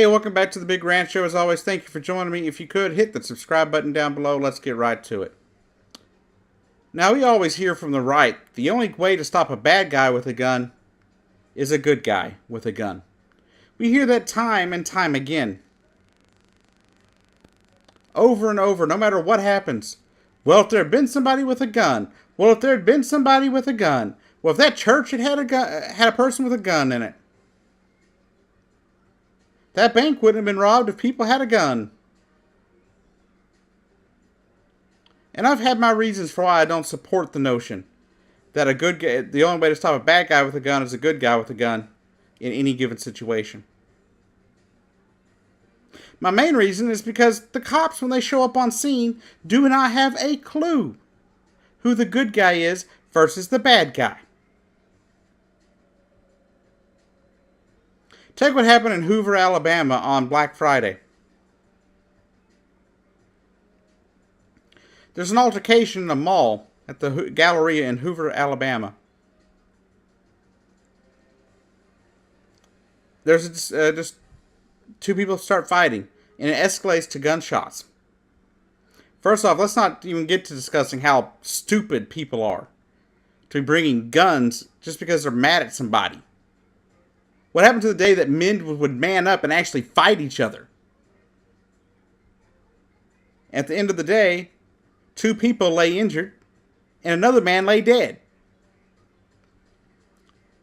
Hey, welcome back to the Big Ranch Show. As always, thank you for joining me. If you could, hit the subscribe button down below. Let's get right to it. Now, we always hear from the right, the only way to stop a bad guy with a gun is a good guy with a gun. We hear that time and time again. Over and over, no matter what happens. Well, if there had been somebody with a gun. Well, if there had been somebody with a gun. Well, if that church had a person with a gun in it. That bank wouldn't have been robbed if people had a gun. And I've had my reasons for why I don't support the notion that the only way to stop a bad guy with a gun is a good guy with a gun in any given situation. My main reason is because the cops, when they show up on scene, do not have a clue who the good guy is versus the bad guy. Take what happened in Hoover, Alabama on Black Friday. There's an altercation in a mall at the Galleria in Hoover, Alabama. There's just two people start fighting, and it escalates to gunshots. First off, let's not even get to discussing how stupid people are to be bringing guns just because they're mad at somebody. What happened to the day that men would man up and actually fight each other? At the end of the day, two people lay injured, and another man lay dead.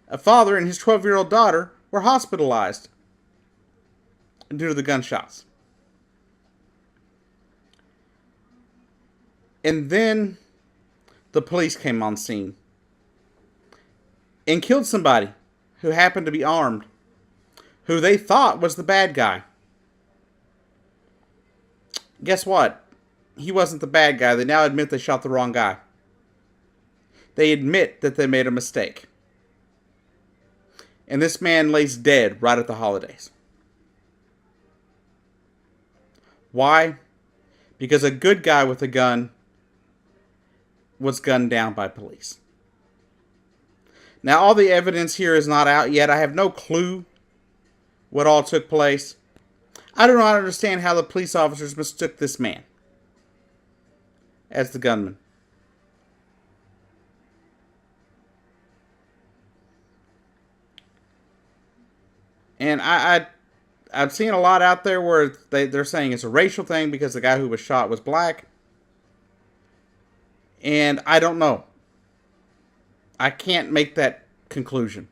A father and his 12-year-old daughter were hospitalized due to the gunshots. And then the police came on scene and killed somebody who happened to be armed, who they thought was the bad guy. Guess what? He wasn't the bad guy. They now admit they shot the wrong guy. They admit that they made a mistake. And this man lays dead right at the holidays. Why? Because a good guy with a gun was gunned down by police. Now, all the evidence here is not out yet. I have no clue what all took place. I do not understand how the police officers mistook this man as the gunman. And I've seen a lot out there where they're saying it's a racial thing because the guy who was shot was black. And I don't know. I can't make that conclusion.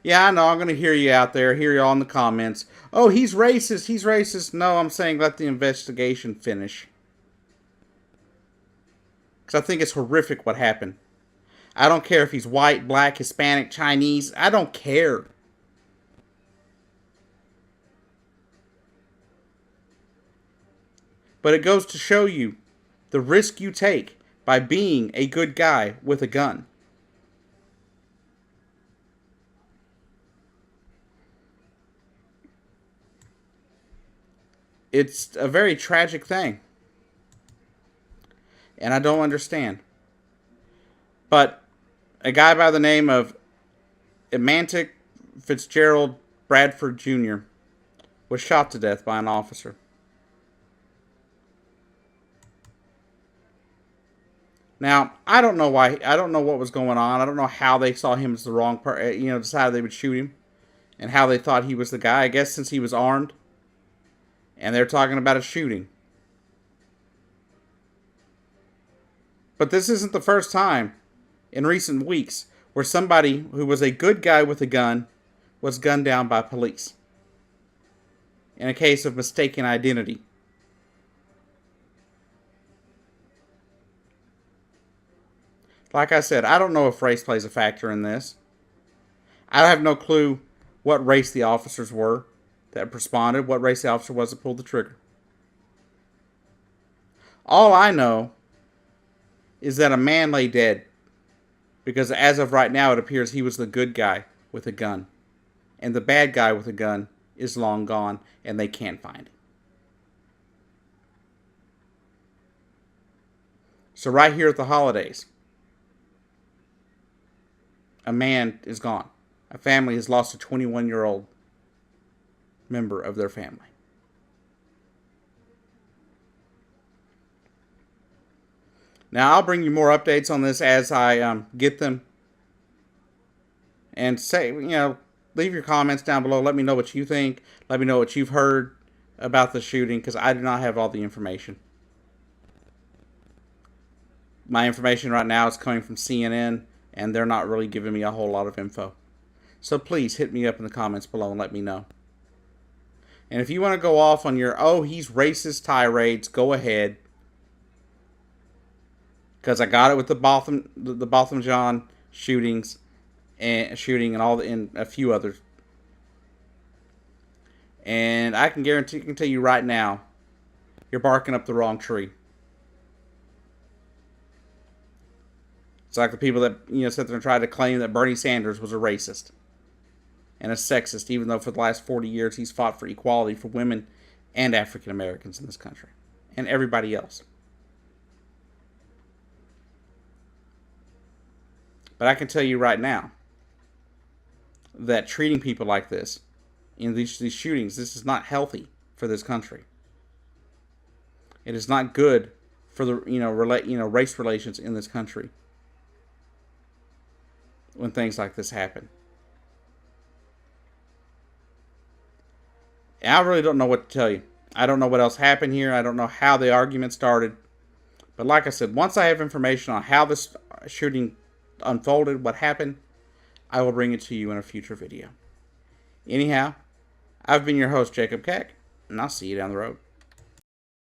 Yeah, I know, I'm going to hear you out there, hear you all in the comments. Oh, he's racist, he's racist. No, I'm saying let the investigation finish. Because I think it's horrific what happened. I don't care if he's white, black, Hispanic, Chinese. I don't care. But it goes to show you the risk you take by being a good guy with a gun. It's a very tragic thing. And I don't understand. But a guy by the name of Emantic Fitzgerald Bradford Jr. was shot to death by an officer. Now, I don't know why. I don't know what was going on. I don't know how they saw him as the wrong person. Decided they would shoot him, and how they thought he was the guy. I guess since he was armed, and they're talking about a shooting. But this isn't the first time in recent weeks where somebody who was a good guy with a gun was gunned down by police in a case of mistaken identity. Like I said, I don't know if race plays a factor in this. I have no clue what race the officers were that responded, what race the officer was that pulled the trigger. All I know is that a man lay dead because as of right now it appears he was the good guy with a gun. And the bad guy with a gun is long gone and they can't find him. So right here at the holidays, a man is gone. A family has lost a 21-year-old member of their family. Now, I'll bring you more updates on this as I get them. And leave your comments down below. Let me know what you think. Let me know what you've heard about the shooting, because I do not have all the information. My information right now is coming from CNN, and they're not really giving me a whole lot of info. So please hit me up in the comments below and let me know. And if you want to go off on your, oh, he's racist tirades, go ahead. Because I got it with the Botham Jean shootings and a few others. And I can tell you right now, you're barking up the wrong tree. It's like the people that sit there and try to claim that Bernie Sanders was a racist and a sexist, even though for the last 40 years he's fought for equality for women and African Americans in this country and everybody else. But I can tell you right now that treating people like this in these shootings, this is not healthy for this country. It is not good for the race relations in this country when things like this happen. And I really don't know what to tell you. I don't know what else happened here. I don't know how the argument started. But like I said, once I have information on how this shooting unfolded, what happened, I will bring it to you in a future video. Anyhow, I've been your host, Jacob Keck, and I'll see you down the road.